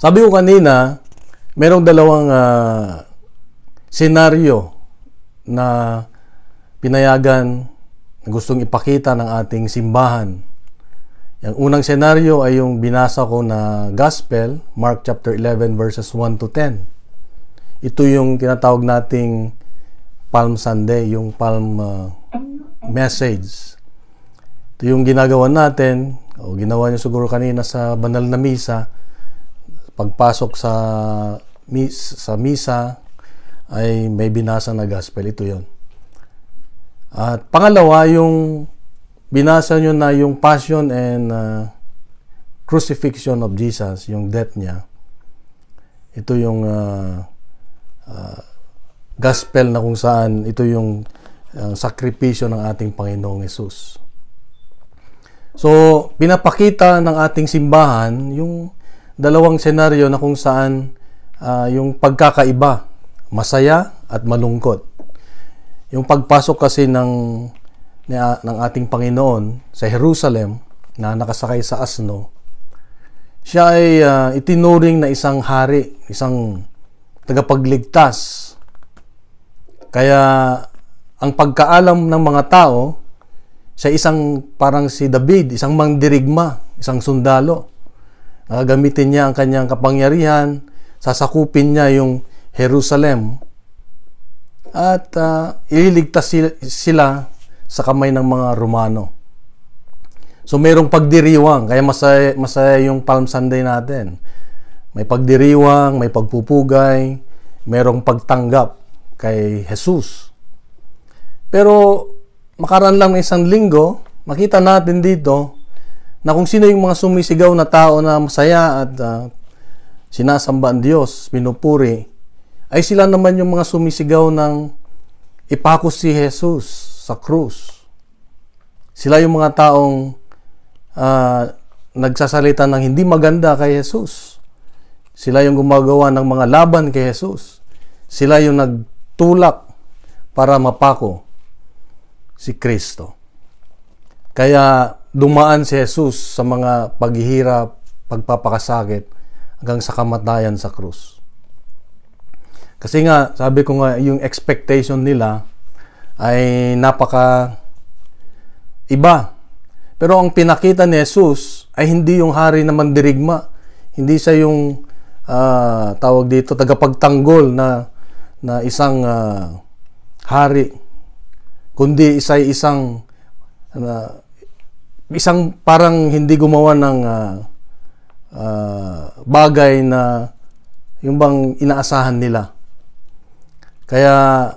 Sabi ko kanina, merong dalawang senaryo na pinayagan na gustong ipakita ng ating simbahan. Yung unang senaryo ay yung binasa ko na Gospel, Mark chapter 11 verses 1 to 10. Ito yung tinatawag nating Palm Sunday, yung Palm message. Ito yung ginagawa natin, o ginawa niyo siguro kanina sa banal na misa. Pagpasok sa misa ay may binasa na gospel. Ito yon. At pangalawa, yung binasa nyo na yung passion and crucifixion of Jesus, yung death niya. Ito yung gospel na kung saan ito yung sakripisyo ng ating Panginoong Hesus. So, pinapakita ng ating simbahan yung dalawang senaryo na kung saan yung pagkakaiba, masaya at malungkot. Yung pagpasok kasi ng ating Panginoon sa Jerusalem na nakasakay sa asno, siya ay itinuring na isang hari, isang tagapagligtas. Kaya ang pagkaalam ng mga tao, sa isang parang si David, isang mangdirigma, isang sundalo. Gamitin niya ang kanyang kapangyarihan, sasakupin niya yung Jerusalem at ililigtas sila sa kamay ng mga Romano. So mayroong pagdiriwang, kaya masaya yung Palm Sunday natin. May pagdiriwang, may pagpupugay, mayroong pagtanggap kay Jesus. Pero makaraan lang ng isang linggo, makita natin dito na kung sino yung mga sumisigaw na tao na masaya at sinasamba ang Diyos, pinupuri, ay sila naman yung mga sumisigaw ng ipako si Jesus sa krus. Sila yung mga taong nagsasalita ng hindi maganda kay Jesus. Sila yung gumagawa ng mga laban kay Jesus. Sila yung nagtulak para mapako si Kristo. Kaya dumaan si Jesus sa mga paghihirap, pagpapakasakit, hanggang sa kamatayan sa krus. Kasi nga, sabi ko nga, yung expectation nila ay napaka iba. Pero ang pinakita ni Jesus ay hindi yung hari na mandirigma. Hindi siya yung tawag dito, tagapagtanggol na isang hari. Kundi isang parang hindi gumawa ng bagay na yung bang inaasahan nila. Kaya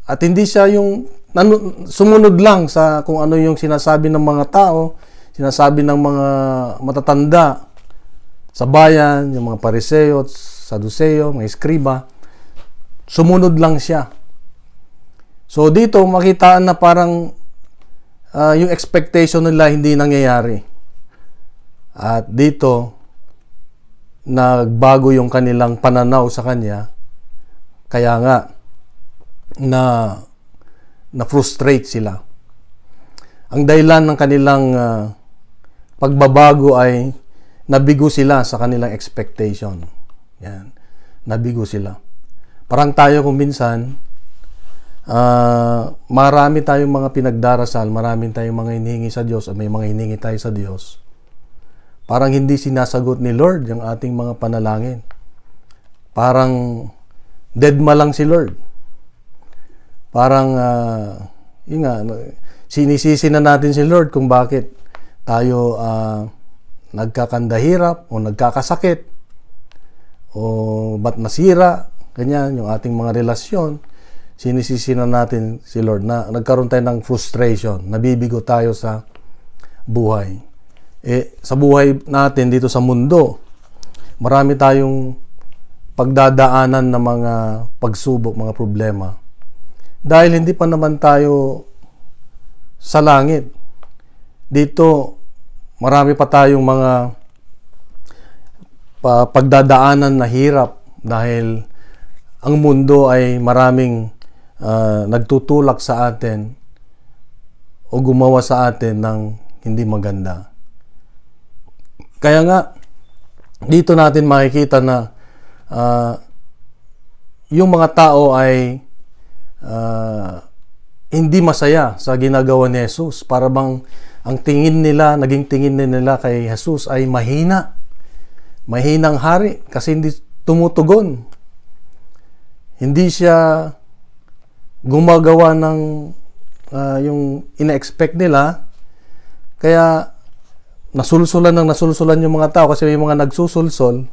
at hindi siya yung sumunod lang sa kung ano yung sinasabi ng mga tao, sinasabi ng mga matatanda sa bayan, yung mga Pariseo, Saduceo, mga Eskriba. Sumunod lang siya. So dito makitaan na parang yung expectation nila hindi nangyayari. At dito nagbago yung kanilang pananaw sa kanya. Kaya nga na-frustrate sila. Ang dahilan ng kanilang pagbabago ay nabigo sila sa kanilang expectation. Yan. Nabigo sila. Parang tayo kung minsan marami tayong mga pinagdarasal, marami tayong mga hinihingi sa Diyos, o may mga hinihingi tayo sa Diyos. Parang hindi sinasagot ni Lord yung ating mga panalangin. Parang deadma lang si Lord. Parang yun nga, sinisisi na natin si Lord kung bakit tayo nagkakandahirap o nagkakasakit o ba't nasira, ganyan, yung ating mga relasyon. Sinisisi na natin si Lord na nagkaroon tayo ng frustration, nabibigo tayo sa buhay. Sa buhay natin dito sa mundo, marami tayong pagdadaanan ng mga pagsubok, mga problema. Dahil hindi pa naman tayo sa langit. Dito, marami pa tayong mga pagdadaanan na hirap dahil ang mundo ay maraming nagtutulak sa atin o gumawa sa atin ng hindi maganda. Kaya nga, dito natin makikita na yung mga tao ay hindi masaya sa ginagawa ni Jesus. Para bang ang tingin nila, naging tingin nila kay Jesus ay mahina. Mahinang hari kasi hindi tumutugon. Hindi siya gumagawa ng yung ina-expect nila. Kaya nasulsulan yung mga tao kasi may mga nagsusulsol.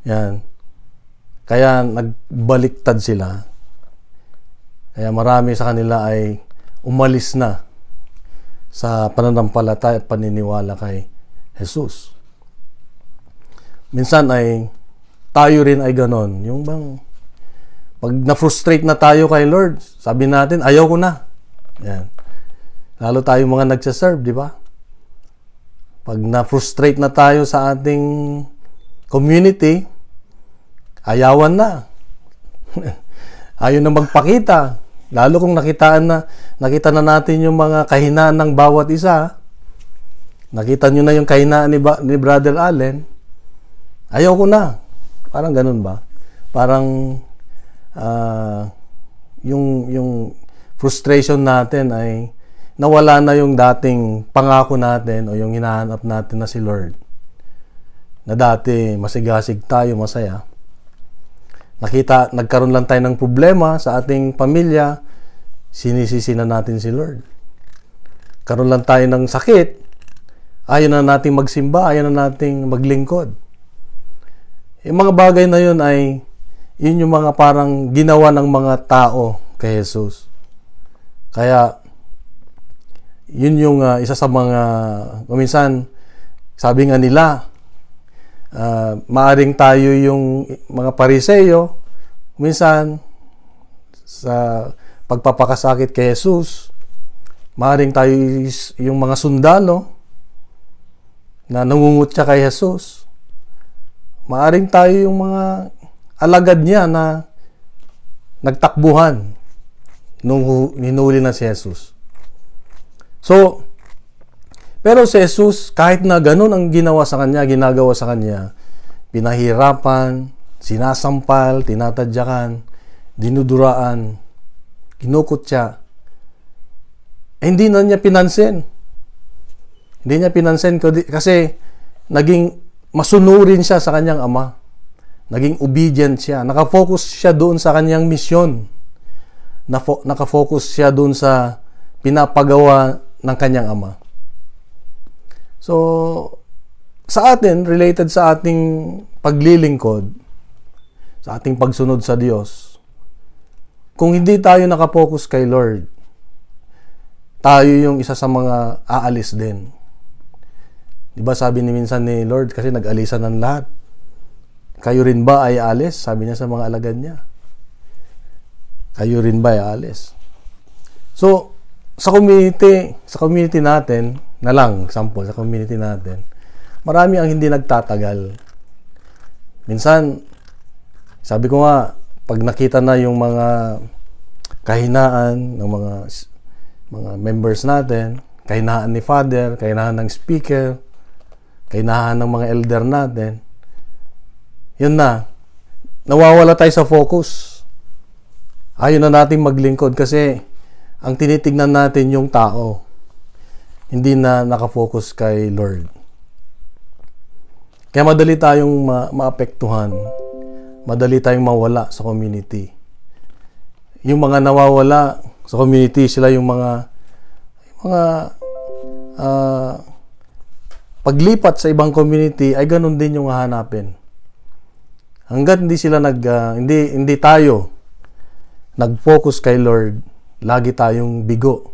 Yan. Kaya nagbaliktad sila. Kaya marami sa kanila ay umalis na sa pananampalataya at paniniwala kay Jesus. Minsan ay tayo rin ay ganon. Yung bang pag na-frustrate na tayo kay Lord, sabi natin, ayaw ko na. Yan. Lalo tayo mga nagsaserve, di ba? Pag na-frustrate na tayo sa ating community, ayawan na. Ayaw na magpakita. Lalo kung nakita na natin yung mga kahinaan ng bawat isa. Nakita nyo na yung kahinaan ni Brother Allen. Ayaw ko na. Parang ganun ba? Parang yung frustration natin ay nawala na yung dating pangako natin o yung hinahanap natin na si Lord. Na dati masigasig tayo, masaya. Nagkaroon lang tayo ng problema sa ating pamilya, sinisisi na natin si Lord. Karoon lang tayo ng sakit, ayaw na nating magsimba, ayaw na nating maglingkod. Yung mga bagay na yun ay, yun yung mga parang ginawa ng mga tao kay Jesus. Kaya, yun yung isa sa mga, minsan, sabi nga nila, maaring tayo yung mga Pariseyo, minsan, sa pagpapakasakit kay Jesus, maaring tayo yung mga sundalo, na nangungutya kay Jesus, maaring tayo yung mga alagad niya na nagtakbuhan nung hinuli na si Jesus. So, pero si Jesus, kahit na ganun ang ginagawa sa kanya, pinahirapan, sinasampal, tinatadyakan, dinuduraan, kinukutya, hindi na niya pinansin. Hindi niya pinansin kasi naging masunurin siya sa kanyang ama. Naging obedient siya. Nakafocus siya doon sa kanyang misyon. Nakafocus siya doon sa pinapagawa ng kanyang ama. So, sa atin, related sa ating paglilingkod, sa ating pagsunod sa Diyos, kung hindi tayo nakafocus kay Lord, tayo yung isa sa mga aalis din. Diba sabi minsan ni Lord, kasi nag-alisan ng lahat. Kayo rin ba ay aalis? Sabi niya sa mga alagad niya. Kayo rin ba ay aalis? So, sa community natin, na lang, example, sa community natin, marami ang hindi nagtatagal. Minsan, sabi ko nga, pag nakita na yung mga kahinaan ng mga members natin, kahinaan ni Father, kahinaan ng speaker, kahinaan ng mga elder natin, yun na, nawawala tayo sa focus. Ayaw na natin maglingkod kasi ang tinitignan natin yung tao, hindi na nakafocus kay Lord. Kaya madali tayong maapektuhan, madali tayong mawala sa community. Yung mga nawawala sa community, sila yung mga paglipat sa ibang community ay ganun din yung hahanapin. Hangga't hindi sila hindi tayo nag-focus kay Lord, lagi tayong bigo.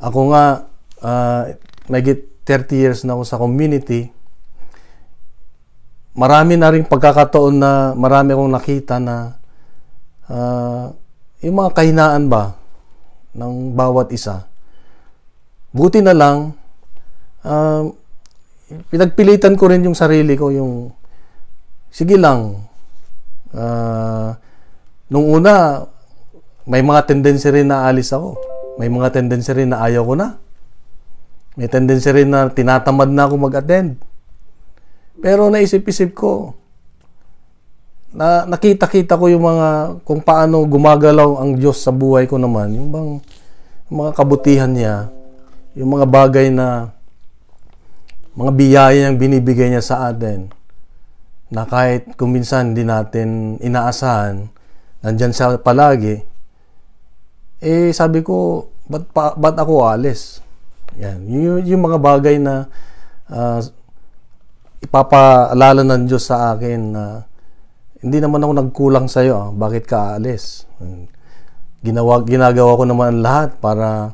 Ako nga, may 30 years na ako sa community. Marami na rin pagkakataon na marami akong nakita na yung mga kahinaan ba ng bawat isa. Buti na lang, pinagpilitan ko rin yung sarili ko, yung sige lang. Nung una, may mga tendency rin na alis ako. May mga tendency rin na ayaw ko na. May tendency rin na tinatamad na ako mag-attend. Pero naisip-isip ko, nakita-kita ko yung kung paano gumagalaw ang Diyos sa buhay ko naman, yung mga kabutihan niya, yung mga bagay na, mga biyaya niyang binibigay niya sa atin, na kahit kung minsan hindi natin inaasahan, nandyan siya palagi, sabi ko, ba't ako alis? Yan. Yung mga bagay na ipapaalala ng Diyos sa akin na hindi naman ako nagkulang sa iyo, bakit ka aalis? Ginagawa ko naman lahat para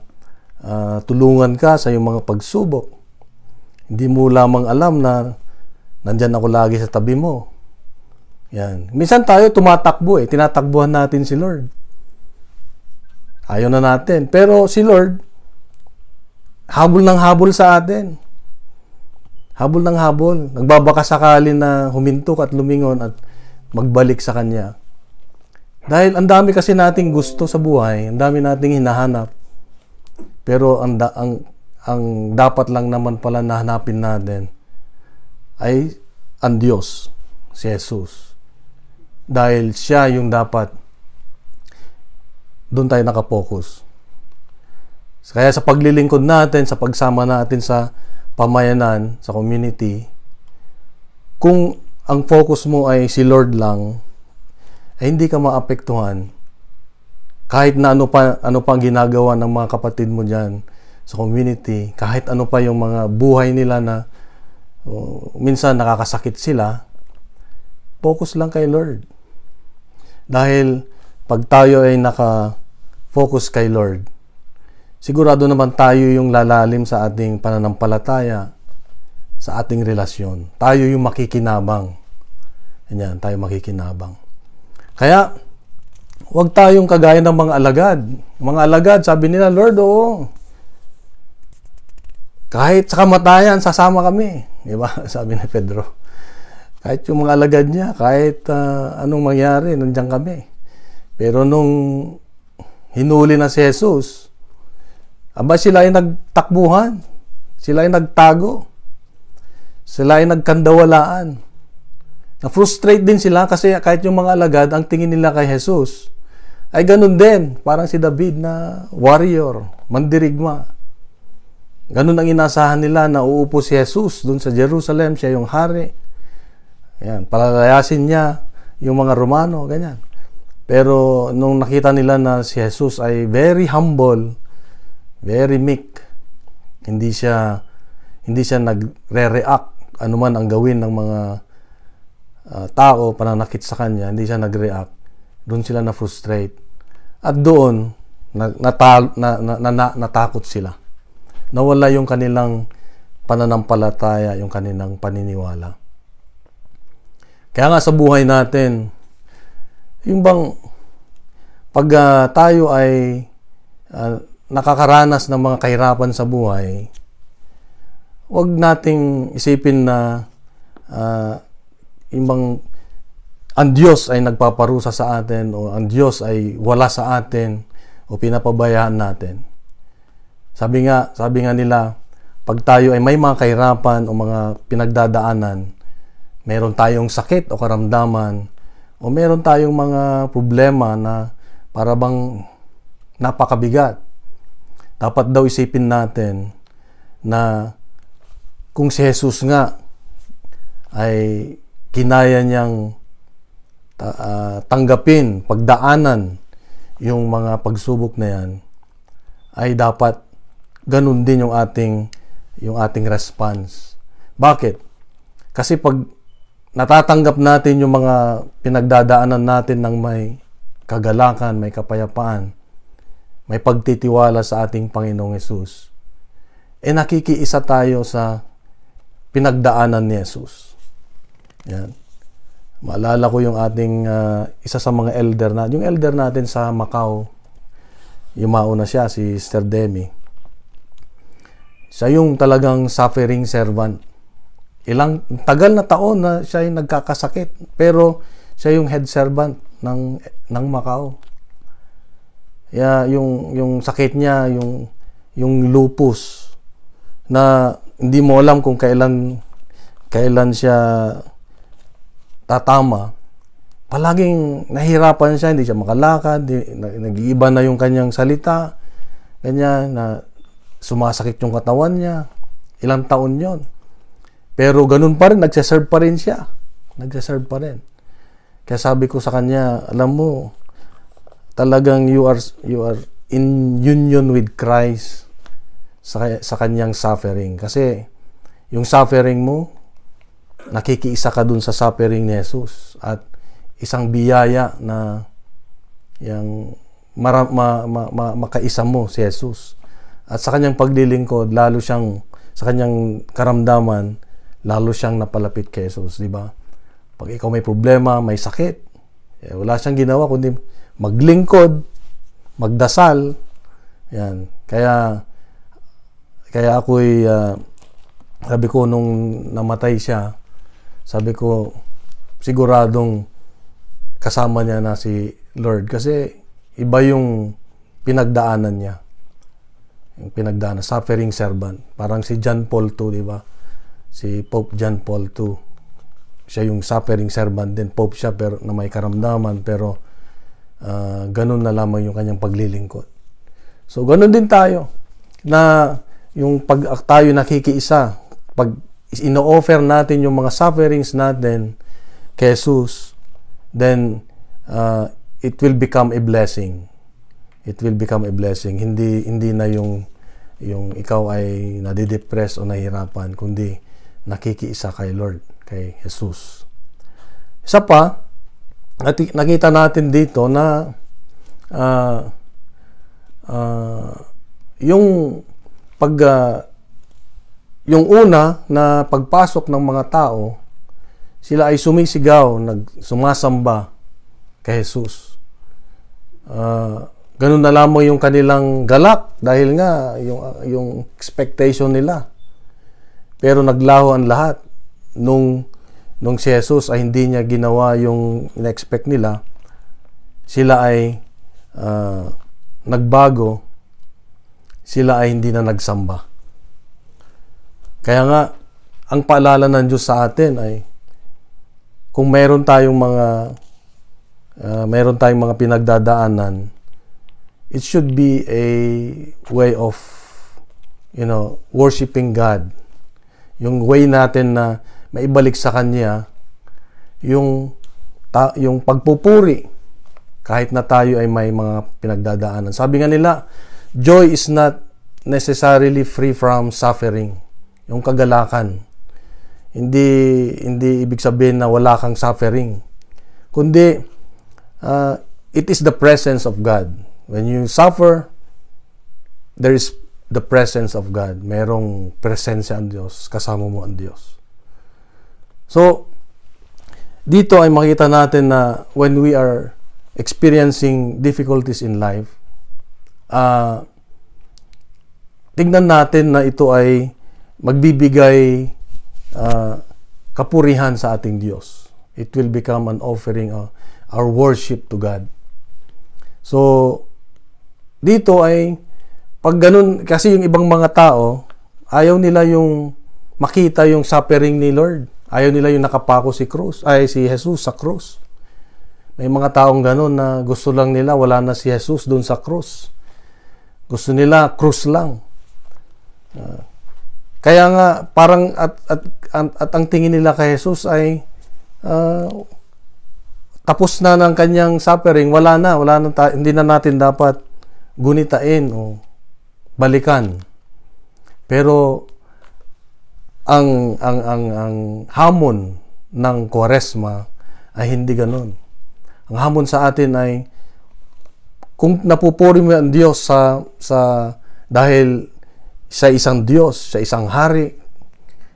tulungan ka sa iyong mga pagsubok. Hindi mo lamang alam na nandyan ako lagi sa tabi mo. Yan. Minsan tayo tumatakbo tinatakbuhan natin si Lord. Ayaw na natin. Pero si Lord, habol ng habol sa atin. Habol ng habol. Nagbabaka sakali na humintok at lumingon at magbalik sa Kanya. Dahil ang dami kasi nating gusto sa buhay, ang dami nating hinahanap. Pero ang dapat lang naman pala na hanapin natin ay ang Diyos, si Jesus. Dahil Siya yung dapat doon tayo nakapokus. Kaya sa paglilingkod natin, sa pagsama natin sa pamayanan, sa community, kung ang focus mo ay si Lord lang, hindi ka maapektuhan. Kahit na ano pa ang ginagawa ng mga kapatid mo dyan sa community, kahit ano pa yung mga buhay nila na minsan nakakasakit sila, focus lang kay Lord. Dahil pag tayo ay naka-focus kay Lord, sigurado naman tayo yung lalalim sa ating pananampalataya, sa ating relasyon. Tayo yung makikinabang. Ganyan, tayo makikinabang. Kaya, huwag tayong kagaya ng mga alagad. Mga alagad, sabi nila, Lord, kahit sa kamatayan, sasama kami. Diba? Sabi ni Pedro. Kahit yung mga alagad niya, kahit anong mangyari, nandiyan kami. Pero nung hinuli na si Jesus, sila ay nagtakbuhan. Sila ay nagtago. Sila ay nagkandawalaan. Na-frustrate din sila kasi kahit yung mga alagad, ang tingin nila kay Jesus ay ganun din. Parang si David na warrior, mandirigma. Ganun ang inasahan nila na uupo si Jesus dun sa Jerusalem, siya yung hari. Yan, palalayasin niya yung mga Romano, ganyan. Pero nung nakita nila na si Jesus ay very humble, very meek, hindi siya nagre-react anuman ang gawin ng mga tao pananakit sa kanya, hindi siya nag-react. Doon sila na-frustrate. At doon natakot sila. Nawala yung kanilang pananampalataya, yung kanilang paniniwala. Kaya nga sa buhay natin, yung bang pag tayo ay nakakaranas ng mga kahirapan sa buhay, huwag nating isipin na yung bang ang Diyos ay nagpaparusa sa atin o ang Diyos ay wala sa atin o pinapabayaan natin. Sabi nga nila, pag tayo ay may mga kahirapan o mga pinagdadaanan, meron tayong sakit o karamdaman, o meron tayong mga problema na para bang napakabigat, dapat daw isipin natin na kung si Jesus nga ay kinaya niyang tanggapin, pagdaanan yung mga pagsubok na yan, ay dapat ganun din yung ating response. Bakit? Kasi pag natatanggap natin yung mga pinagdadaanan natin ng may kagalakan, may kapayapaan, may pagtitiwala sa ating Panginoong Hesus, nakikiisa tayo sa pinagdaanan ni Jesus. Yan. Maalala ko yung ating isa sa mga elder yung elder natin sa Macau, yung mauna siya, si Sister Demi. Siya yung talagang suffering servant. Tagal na taon na siya yung nagkakasakit, pero siya yung head servant ng Macau. Yung sakit niya, yung lupus, na hindi mo alam kung kailan kailan siya tatama, palaging nahihirapan siya, hindi siya makalakad, nag-iiba na yung kanyang salita, ganyan, na sumasakit yung katawan niya. Ilang taon yon. Pero ganun pa rin, nagsaserve pa rin siya. Nagsaserve pa rin. Kaya sabi ko sa kanya, alam mo, talagang you are in union with Christ sa kanyang suffering. Kasi yung suffering mo, nakikiisa ka dun sa suffering ni Jesus. At isang biyaya na yung makaisa mo si Jesus. At sa kanyang paglilingkod, lalo siyang, sa kanyang karamdaman, lalo siyang napalapit kay Jesus, di ba? Pag ikaw may problema, may sakit, wala siyang ginawa kundi maglingkod, magdasal. Yan. Kaya ako'y, sabi ko nung namatay siya, sabi ko, siguradong kasama niya na si Lord. Kasi iba yung pinagdaanan niya. Yung pinagdaanan, suffering servant. Parang si John Paul II, di ba? Si Pope John Paul II. Siya yung suffering servant din. Pope siya pero na may karamdaman, pero ganun na lamang yung kanyang paglilingkod. So, ganun din tayo. Na yung pag tayo nakikiisa, pag ino-offer natin yung mga sufferings natin kay Jesus, then it will become a blessing. It will become a blessing. Hindi na yung ikaw ay nadidepress o nahihirapan, kundi nakikiisa kay Lord, kay Jesus. Isa pa, nakita natin dito na yung una na pagpasok ng mga tao, sila ay sumisigaw, sumasamba kay Jesus. Ganun na lamang yung kanilang galak dahil nga yung expectation nila. Pero naglaho ang lahat nung si Jesus ay hindi niya ginawa yung in-expect nila. Sila ay nagbago. Sila ay hindi na nagsamba. Kaya nga, ang paalala ng Diyos sa atin ay kung meron tayong mga pinagdadaanan, it should be a way of, worshiping God. Yung way natin na maibalik sa Kanya yung pagpupuri kahit na tayo ay may mga pinagdadaanan. Sabi nga nila, joy is not necessarily free from suffering. Yung kagalakan. Hindi ibig sabihin na wala kang suffering. Kundi, it is the presence of God. When you suffer, there is the presence of God. Merong presensya ang Diyos. Kasama mo ang Diyos. So, dito ay makita natin na when we are experiencing difficulties in life, tignan natin na ito ay magbibigay kapurihan sa ating Diyos. It will become an offering of our worship to God. So, dito ay pag ganun, kasi yung ibang mga tao, ayaw nila yung makita yung suffering ni Lord. Ayaw nila yung nakapako si Jesus sa krus. May mga taong ganun na gusto lang nila, wala na si Jesus dun sa krus. Gusto nila, krus lang. Kaya nga, parang at ang tingin nila kay Jesus ay tapos na ng kanyang suffering, wala na, hindi na natin dapat gunitain o balikan. Pero ang hamon ng Kwaresma ay hindi ganoon. Ang hamon sa atin ay kung napupuri mo ang Diyos dahil sa isang Diyos, sa isang hari,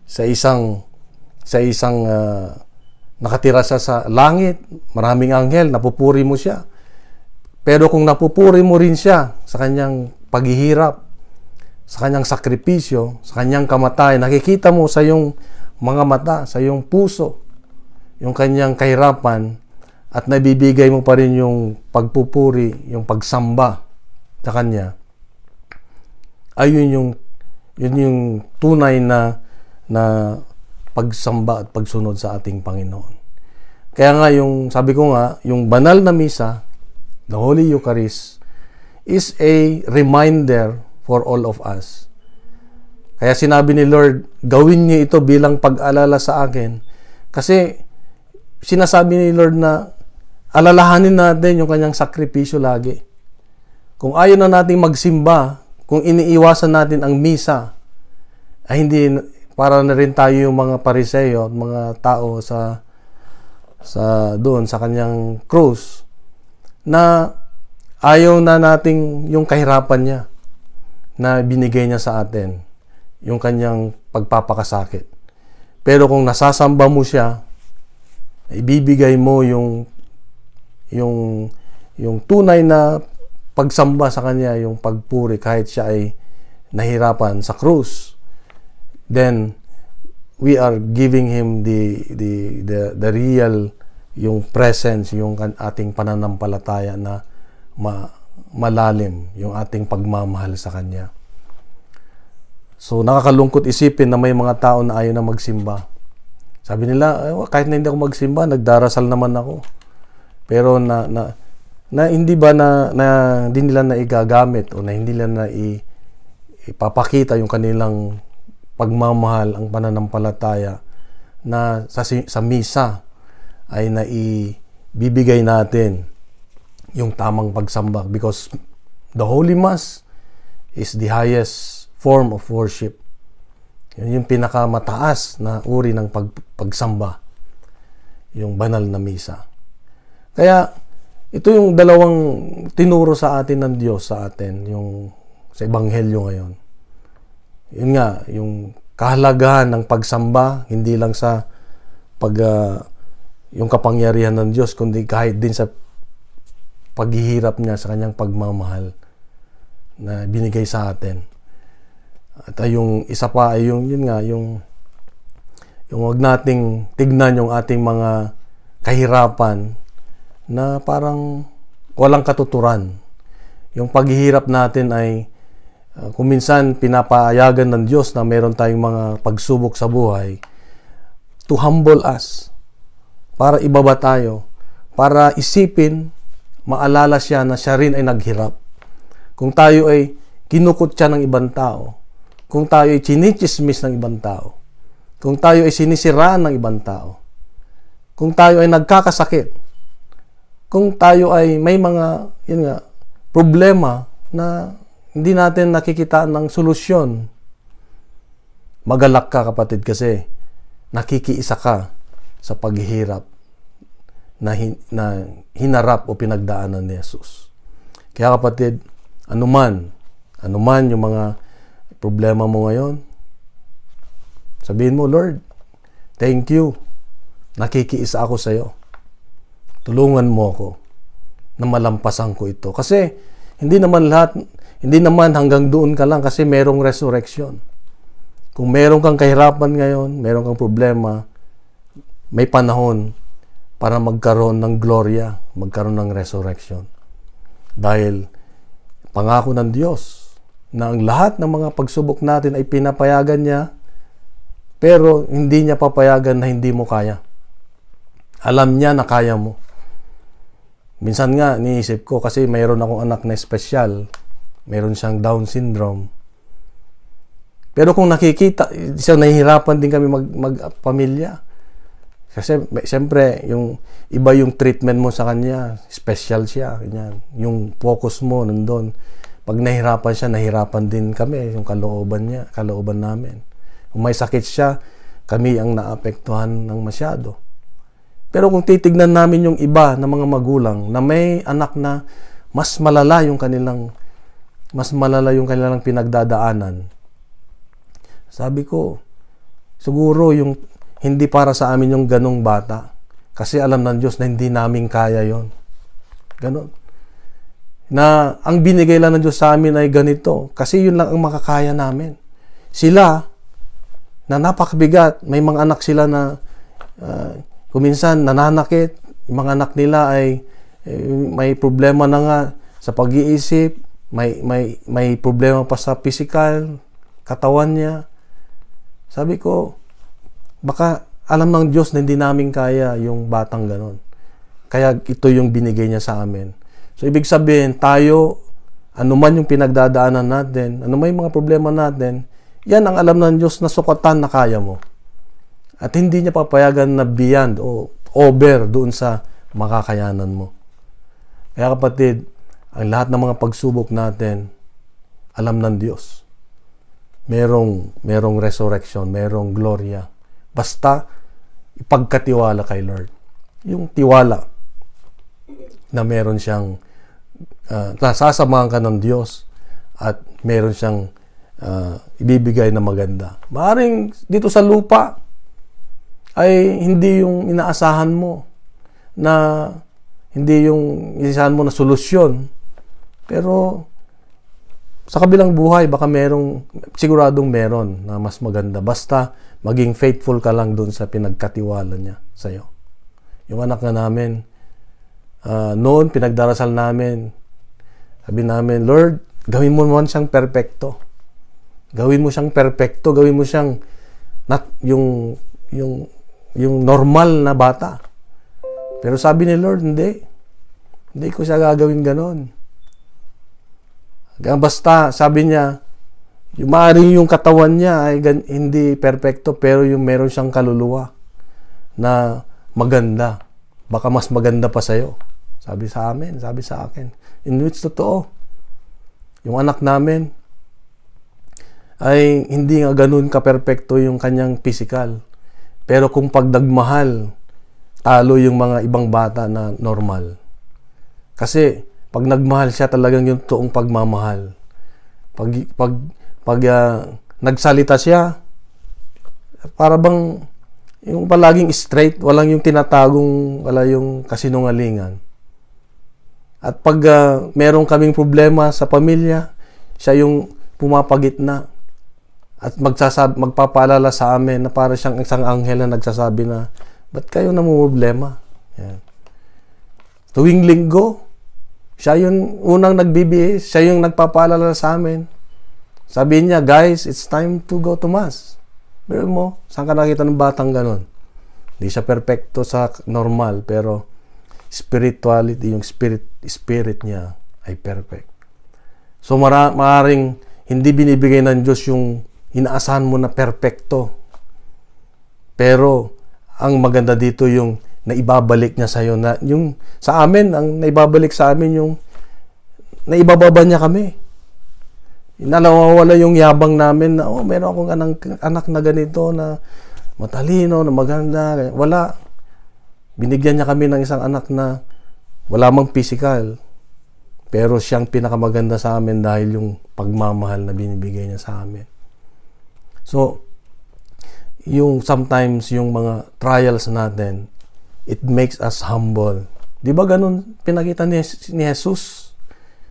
sa isang nakatira sa langit, maraming anghel, napupuri mo siya. Pero kung napupuri mo rin siya sa kanyang paghihirap, sa kanyang sakripisyo, sa kanyang kamatayan, nakikita mo sa iyong mga mata, sa iyong puso, yung kanyang kahirapan, at nabibigay mo pa rin yung pagpupuri, yung pagsamba sa kanya, ay yun yung tunay na pagsamba at pagsunod sa ating Panginoon. Kaya nga sabi ko nga, yung banal na misa, the Holy Eucharist, is a reminder for all of us. Kaya sinabi ni Lord, gawin niyo ito bilang pag-alala sa akin. Kasi sinasabi ni Lord na alalahanin natin yung kanyang sakripisyo lagi. Kung ayaw na natin magsimba, kung iniiwasan natin ang misa, ay hindi, para na rin tayo yung mga Pariseo at mga tao doon sa kanyang krus, na ayaw na nating yung kahirapan niya na binigay niya sa atin, yung kanyang pagpapakasakit. Pero kung nasasamba mo siya, ibibigay mo yung tunay na pagsamba sa kanya, yung pagpuri kahit siya ay nahirapan sa krus, then we are giving him the real yung presence, yung ating pananampalataya na malalim, yung ating pagmamahal sa kanya. So nakakalungkot isipin na may mga tao na ayaw na magsimba. Sabi nila, kahit na hindi ako magsimba, nagdarasal naman ako. Pero hindi ba na hindi nila na igagamit o na hindi nila na ipapakita yung kanilang pagmamahal, ang pananampalataya na sa misa ay naibibigay natin yung tamang pagsamba, because the Holy Mass is the highest form of worship. Yun yung pinakamataas na uri ng pagsamba, yung banal na misa. Kaya ito yung dalawang tinuro sa atin ng Diyos sa atin, yung sa Ebanghelyo ngayon. Yun nga, yung kahalagahan ng pagsamba, hindi lang sa yung kapangyarihan ng Diyos, kundi kahit din sa paghihirap niya sa kanyang pagmamahal na binigay sa atin. At yung isa pa ay yung wag nating tignan yung ating mga kahirapan na parang walang katuturan. Yung paghihirap natin ay kung minsan pinapayagan ng Diyos na meron tayong mga pagsubok sa buhay to humble us, para ibaba tayo, para isipin, maalala siya na siya rin ay naghirap. Kung tayo ay kinukutya ng ibang tao, kung tayo ay chinichismis ng ibang tao, kung tayo ay sinisiraan ng ibang tao, kung tayo ay nagkakasakit, kung tayo ay may mga problema na hindi natin nakikita ng solusyon, magalak ka, kapatid, kasi nakikiisa ka sa paghihirap na hinarap o pinagdaanan ni Jesus. Kaya, kapatid, anuman yung mga problema mo ngayon, sabihin mo, Lord, thank you. Nakikiisa ako sa iyo. Tulungan mo ako na malampasan ko ito. Kasi hindi naman hanggang doon ka lang, kasi merong resurrection. Kung meron kang kahirapan ngayon, meron kang problema, may panahon para magkaroon ng gloria, magkaroon ng resurrection. Dahil pangako ng Diyos na ang lahat ng mga pagsubok natin ay pinapayagan niya, pero hindi niya papayagan na hindi mo kaya. Alam niya na kaya mo. Minsan nga, niisip ko, kasi mayroon akong anak na espesyal, mayroon siyang Down syndrome. Pero kung nakikita, nahihirapan din kami magpamilya. Kasi siyempre, yung iba yung treatment mo sa kanya, special siya, ganyan. Yung focus mo nandun. Pag nahirapan siya, nahirapan din kami, yung kalooban namin. Kung may sakit siya, kami ang naapektuhan ng masyado. Pero kung titignan namin yung iba na mga magulang na may anak na mas malala yung kanilang pinagdadaanan, sabi ko, siguro yung hindi para sa amin yung ganong bata. Kasi alam ng Diyos na hindi namin kaya yon. Ganon. Na ang binigay lang ng Diyos sa amin ay ganito. Kasi yun lang ang makakaya namin. Sila, na napakabigat, may mga anak sila na kuminsan nananakit. Yung mga anak nila ay may problema na nga sa pag-iisip. May problema pa sa physical, katawan niya. Sabi ko, baka alam ng Diyos na hindi namin kaya yung batang ganon. Kaya ito yung binigay niya sa amin. So, ibig sabihin, tayo, anuman yung pinagdadaanan natin, anuman yung mga problema natin, yan ang alam ng Diyos na sukatan na kaya mo. At hindi niya papayagan na beyond o over doon sa makakayanan mo. Kaya kapatid, ang lahat ng mga pagsubok natin, alam ng Diyos. Merong resurrection, merong gloria. Basta ipagkatiwala kay Lord. Yung tiwala na meron siyang nasasamahan ka ng Diyos at meron siyang ibibigay na maganda. Maaring dito sa lupa ay hindi yung inaasahan mo na hindi yung inaasahan mo na solusyon. Pero sa kabilang buhay, baka siguradong meron na mas maganda. Basta maging faithful ka lang doon sa pinagkatiwala niya sa'yo. Yung anak na namin, noon pinagdarasal namin, sabi namin, Lord, gawin mo naman siyang perpekto. Gawin mo siyang perpekto, gawin mo siyang yung normal na bata. Pero sabi ni Lord, hindi ko siya gagawin ganon. Basta, sabi niya, maaaring yung katawan niya ay hindi perpekto, pero yung meron siyang kaluluwa na maganda. Baka mas maganda pa sa'yo. Sabi sa amin, sabi sa akin. In which totoo, yung anak namin ay hindi nga ganun ka-perpekto yung kanyang physical. Pero kung pagdagmahal, talo yung mga ibang bata na normal. Kasi pag nagmahal siya, talagang yung toong pagmamahal. Pag nagsalita siya, para bang yung palaging straight, walang yung tinatagong, wala yung kasinungalingan. At pag meron kaming problema sa pamilya, siya yung pumapagitna at magpapaalala sa amin na para siyang isang anghel na nagsasabi na, ba't kayo namumroblema? Yan. Tuwing linggo, siya yung unang nagbibihis, siya yung nagpapaalala sa amin. Sabi niya, guys, it's time to go to Mass. Pero mo, saan ka nakita ng batang ganon? Hindi siya perfecto sa normal, pero spirituality, yung spirit niya ay perfect. So, maaaring hindi binibigay ng Diyos yung inaasahan mo na perfecto. Pero, ang maganda dito yung naibabalik niya sa'yo na, yung sa amin, ang naibabalik sa amin yung naibababa niya kami. Nawawala yung yabang namin na, meron akong anak na ganito, na matalino, na maganda. Wala. Binigyan niya kami ng isang anak na wala mang physical. Pero siyang pinakamaganda sa amin dahil yung pagmamahal na binibigay niya sa amin. So, sometimes yung mga trials natin, it makes us humble. Di ba ganun pinakita ni Jesus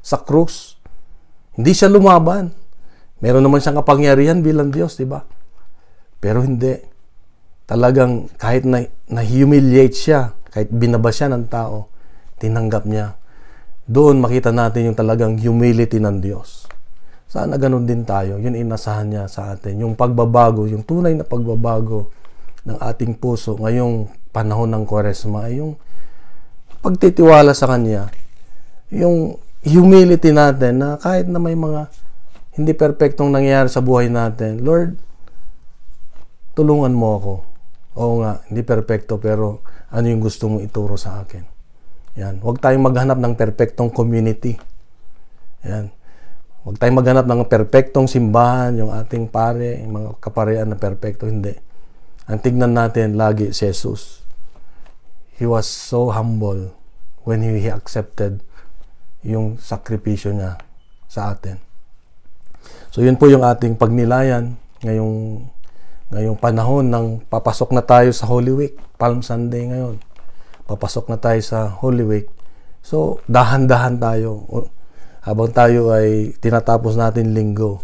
sa krus? Hindi siya lumaban. Meron naman siyang kapangyarihan bilang Diyos, di ba? Pero hindi. Talagang kahit na-humiliate siya, kahit binaba siya ng tao, tinanggap niya. Doon makita natin yung talagang humility ng Diyos. Sana ganun din tayo. Yun inasahan niya sa atin. Yung pagbabago, yung tunay na pagbabago ng ating puso ngayong panahon ng Kwaresma ay yung pagtitiwala sa Kanya. Yung humility natin na kahit na may mga hindi perpektong nangyayari sa buhay natin, Lord, tulungan mo ako. Oo nga, hindi perpekto, pero ano yung gusto mong ituro sa akin? Yan. Huwag tayong maghanap ng perpektong community. Yan. Huwag tayong maghanap ng perpektong simbahan, yung ating pare, yung mga kaparehan na perpekto. Hindi. Ang tignan natin lagi si Jesus. He was so humble when he accepted yung sakripisyo niya sa atin. So, yun po yung ating pagnilayan ngayong panahon ng papasok na tayo sa Holy Week. Palm Sunday ngayon. Papasok na tayo sa Holy Week. So, dahan-dahan tayo. Habang tayo ay tinatapos natin linggo,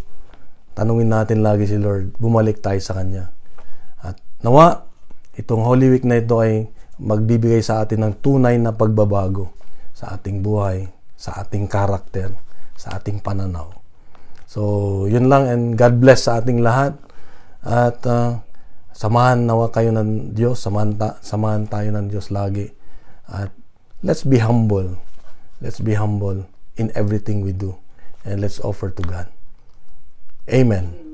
tanungin natin lagi si Lord, bumalik tayo sa Kanya. At nawa, itong Holy Week na ito ay magbibigay sa atin ng tunay na pagbabago sa ating buhay, sa ating karakter, sa ating pananaw. So, yun lang, and God bless sa ating lahat. At Samahan nawa kayo ng Diyos, samahan tayo ng Diyos lagi. At let's be humble. Let's be humble in everything we do. And let's offer to God. Amen.